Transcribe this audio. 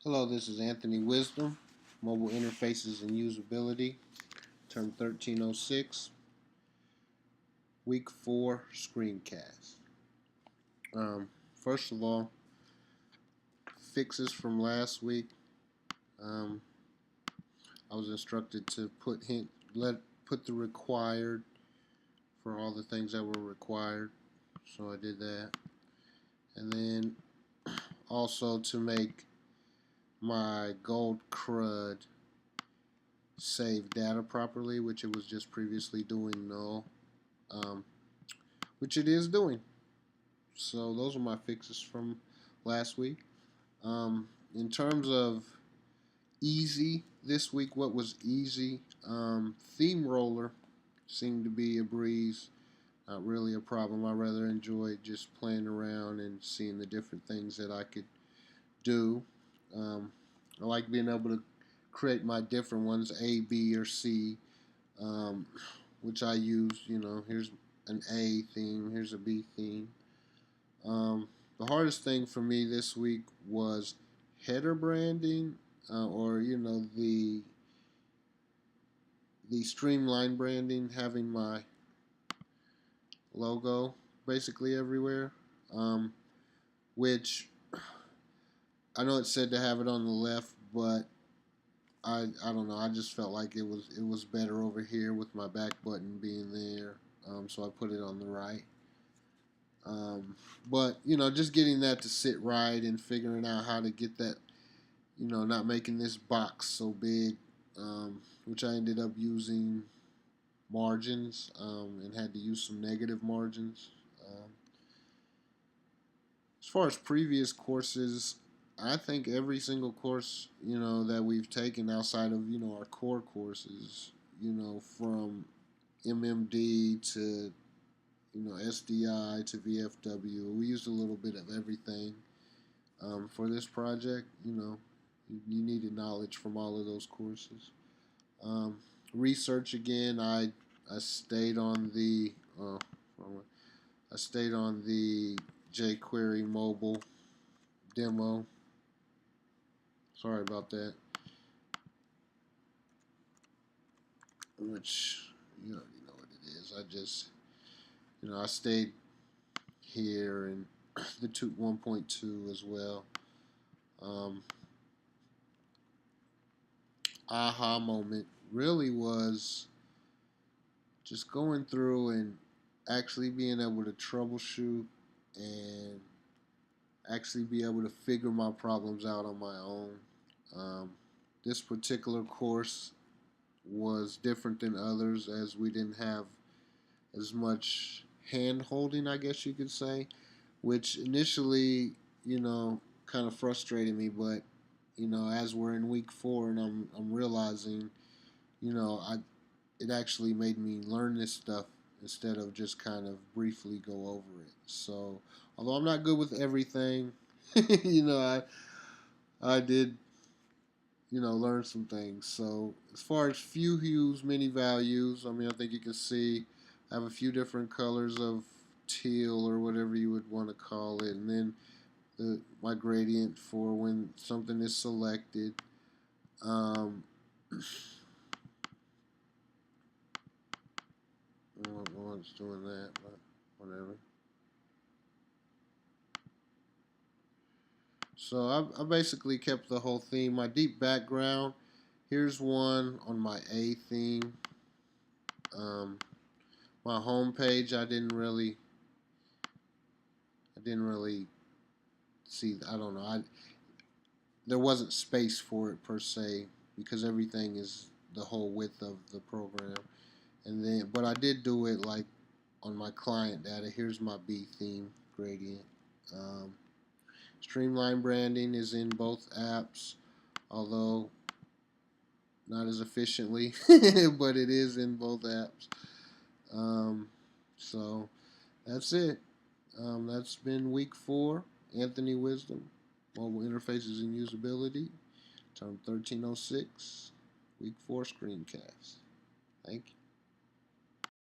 Hello, this is Anthony Wisdom, Mobile Interfaces and Usability, term 1306, week 4 screencast. First of all, fixes from last week. I was instructed to put the required for all the things that were required, so I did that. And then also to make my gold CRUD save data properly, which it was just previously doing null, which it is doing. So those are my fixes from last week. In terms of easy this week, what was easy? Theme roller seemed to be a breeze, not really a problem. I rather enjoyed just playing around and seeing the different things that I could do. I like being able to create my different ones, A, B, or C, which I use. Here's an A theme, here's a B theme. The hardest thing for me this week was header branding, or the streamline branding, having my logo basically everywhere, which I know it said to have it on the left, but I don't know. I just felt like it was better over here with my back button being there, so I put it on the right. But just getting that to sit right and figuring out how to get that, not making this box so big, which I ended up using margins, and had to use some negative margins. As far as previous courses, I think every single course that we've taken outside of our core courses, from MMD to SDI to VFW, we used a little bit of everything. For this project, you needed knowledge from all of those courses. Research again, I stayed on the jQuery mobile demo. Sorry about that. Which you already know what it is. I just I stayed here and the 1.2 as well. Aha moment really was just going through and actually being able to troubleshoot and actually be able to figure my problems out on my own. This particular course was different than others, as we didn't have as much hand holding, I guess you could say, which initially, kind of frustrated me. But as we're in week 4 and I'm realizing, it actually made me learn this stuff instead of just kind of briefly go over it. So although I'm not good with everything, I did learn some things. So as far as few hues, many values, I think you can see I have a few different colors of teal or whatever you would want to call it, and then my gradient for when something is selected. I don't know what's doing that, but whatever. So I basically kept the whole theme. My deep background, here's one on my A theme. My home page, I didn't really see. I don't know. There wasn't space for it per se because everything is the whole width of the program. But I did do it like on my client data. Here's my B theme gradient. Streamline branding is in both apps, although not as efficiently, but it is in both apps. So that's it. That's been week 4. Anthony Wisdom, Mobile Interfaces and Usability, term 1306, week 4 screencast. Thank you.